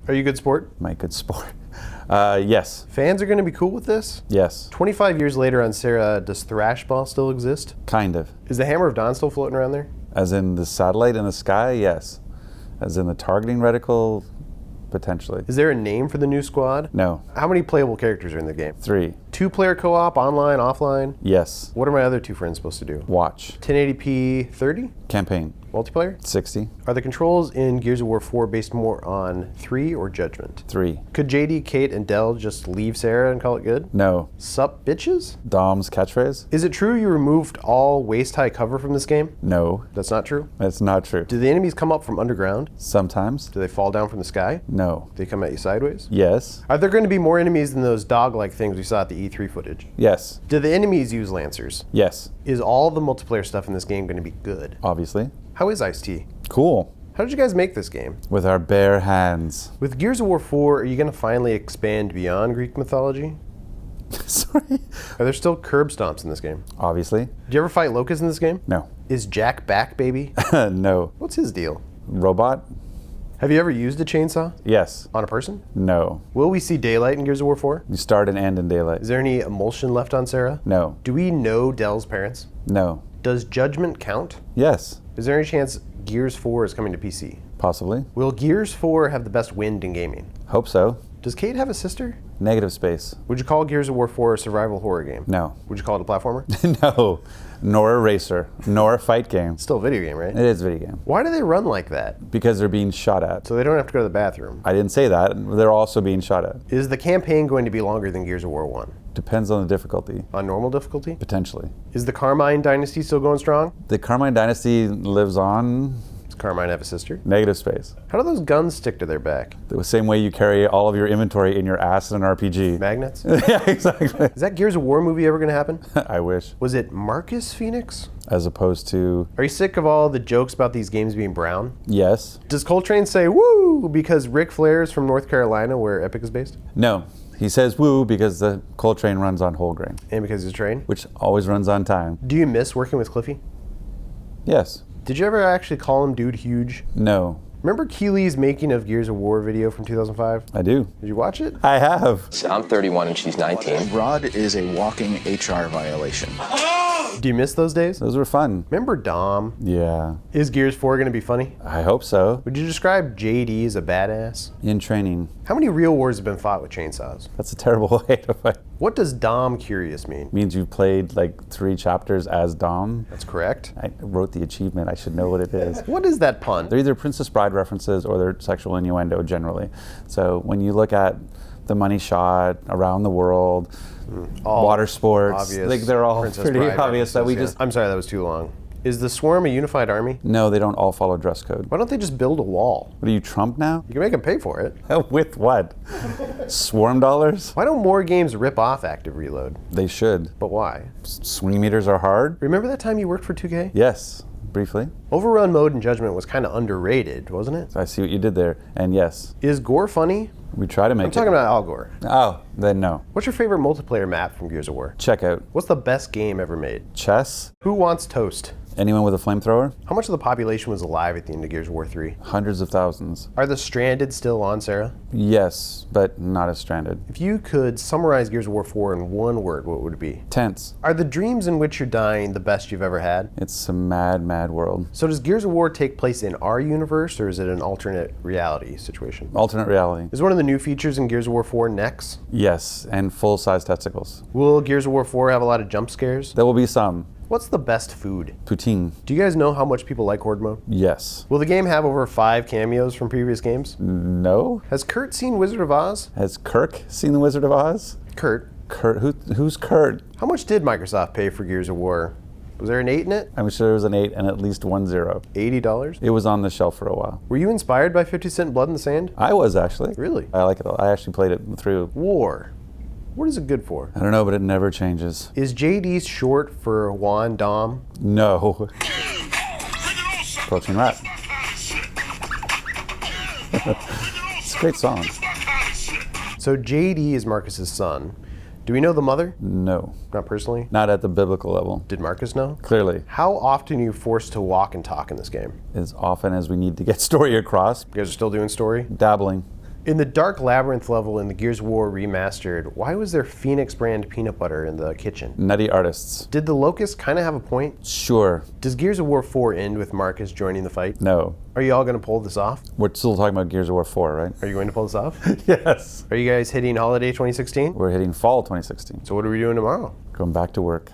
Are you a good sport? My good sport. Yes. Fans are going to be cool with this? Yes. 25 years later on Sarah, does Thrash Ball still exist? Kind of. Is the Hammer of Dawn still floating around there? As in the satellite in the sky? Yes. As in the targeting reticle? Potentially. Is there a name for the new squad? No. How many playable characters are in the game? 3. 2-player co-op, online, offline? Yes. What are my other 2 friends supposed to do? Watch. 1080p 30? Campaign. Multiplayer? 60. Are the controls in Gears of War 4 based more on 3 or Judgment? 3. Could JD, Kate, and Del just leave Sarah and call it good? No. Sup, bitches? Dom's catchphrase? Is it true you removed all waist-high cover from this game? No. That's not true? That's not true. Do the enemies come up from underground? Sometimes. Do they fall down from the sky? No. Do they come at you sideways? Yes. Are there going to be more enemies than those dog-like things we saw at the E3 footage? Yes. Do the enemies use Lancers? Yes. Is all the multiplayer stuff in this game going to be good? Obviously. How is Ice-T? Cool. How did you guys make this game? With our bare hands. With Gears of War 4, are you going to finally expand beyond Greek mythology? Sorry. Are there still curb stomps in this game? Obviously. Do you ever fight Locust in this game? No. Is Jack back, baby? No. What's his deal? Robot? Have you ever used a chainsaw? Yes. On a person? No. Will we see daylight in Gears of War 4? You start and end in daylight. Is there any emulsion left on Sarah? No. Do we know Dell's parents? No. Does Judgment count? Yes. Is there any chance Gears 4 is coming to PC? Possibly. Will Gears 4 have the best wind in gaming? Hope so. Does Kate have a sister? Negative space. Would you call Gears of War 4 a survival horror game? No. Would you call it a platformer? No. Nor a racer. Nor a fight game. Still a video game, right? It is a video game. Why do they run like that? Because they're being shot at. So they don't have to go to the bathroom. I didn't say that. They're also being shot at. Is the campaign going to be longer than Gears of War 1? Depends on the difficulty. On normal difficulty? Potentially. Is the Carmine dynasty still going strong? The Carmine dynasty lives on. Does Carmine have a sister? Negative space. How do those guns stick to their back? The same way you carry all of your inventory in your ass in an RPG. Magnets? Yeah, exactly. Is that Gears of War movie ever going to happen? I wish. Was it Marcus Phoenix? As opposed to. Are you sick of all the jokes about these games being brown? Yes. Does Coltrane say woo because Ric Flair is from North Carolina where Epic is based? No. He says woo because the Coltrane runs on whole grain. And because he's a train? Which always runs on time. Do you miss working with Cliffy? Yes. Did you ever actually call him Dude Huge? No. Remember Keely's making of Gears of War video from 2005? I do. Did you watch it? I have. I'm 31 and she's 19. Rod is a walking HR violation. Do you miss those days? Those were fun. Remember Dom? Yeah. Is Gears 4 going to be funny? I hope so. Would you describe JD as a badass? In training. How many real wars have been fought with chainsaws? That's a terrible way to fight. What does Dom Curious mean? Means you've played like 3 chapters as Dom. That's correct. I wrote the achievement. I should know what it is. What is that pun? They're either Princess Bride references or they're sexual innuendo generally. So when you look at the money shot, around the world, water sports, Obvious. like they're all Princess pretty Bride obvious that we references, just. I'm sorry, that was too long. Is the Swarm a unified army? No, they don't all follow dress code. Why don't they just build a wall? What are you, Trump now? You can make them pay for it. With what? Swarm dollars? Why don't more games rip off Active Reload? They should. But why? Swing meters are hard? Remember that time you worked for 2K? Yes, briefly. Overrun mode in Judgment was kind of underrated, wasn't it? I see what you did there. And yes, Is Gore funny? we try to make I'm talking about Al Gore. Oh, then no. What's your favorite multiplayer map from Gears of War? Check out. What's the best game ever made? Chess? Who wants toast? Anyone with a flamethrower? How much of the population was alive at the end of Gears of War 3? Hundreds of thousands. Are the Stranded still on, Sarah? Yes, but not as stranded. If you could summarize Gears of War 4 in one word, what would it be? Tense. Are the dreams in which you're dying the best you've ever had? It's a mad, mad world. So does Gears of War take place in our universe, or is it an alternate reality situation? Alternate reality. Is one of the new features in Gears of War 4 necks? Yes, and full-size testicles. Will Gears of War 4 have a lot of jump scares? There will be some. What's the best food? Poutine. Do you guys know how much people like Horde mode? Yes. Will the game have over 5 cameos from previous games? No? Has Kurt seen Wizard of Oz? Has Kirk seen The Wizard of Oz? Kurt. Kurt, who's Kurt? How much did Microsoft pay for Gears of War? Was there an 8 in it? I'm sure there was an 8 and at least 1 0. $80? It was on the shelf for a while. Were you inspired by 50 Cent Blood in the Sand? I was actually. Really? I like it. I actually played it through. War. What is it good for? I don't know, but it never changes. Is JD short for Juan Dom? No. Approaching rap. It's a great song. So JD is Marcus's son. Do we know the mother? No. Not personally? Not at the biblical level. Did Marcus know? Clearly. How often are you forced to walk and talk in this game? As often as we need to get story across. You guys are still doing story? Dabbling. In the Dark Labyrinth level in the Gears of War Remastered, why was there Phoenix brand peanut butter in the kitchen? Nutty artists. Did the Locust kind of have a point? Sure. Does Gears of War 4 end with Marcus joining the fight? No. Are you all going to pull this off? We're still talking about Gears of War 4, right? Are you going to pull this off? Yes. Are you guys hitting holiday 2016? We're hitting fall 2016. So what are we doing tomorrow? Going back to work.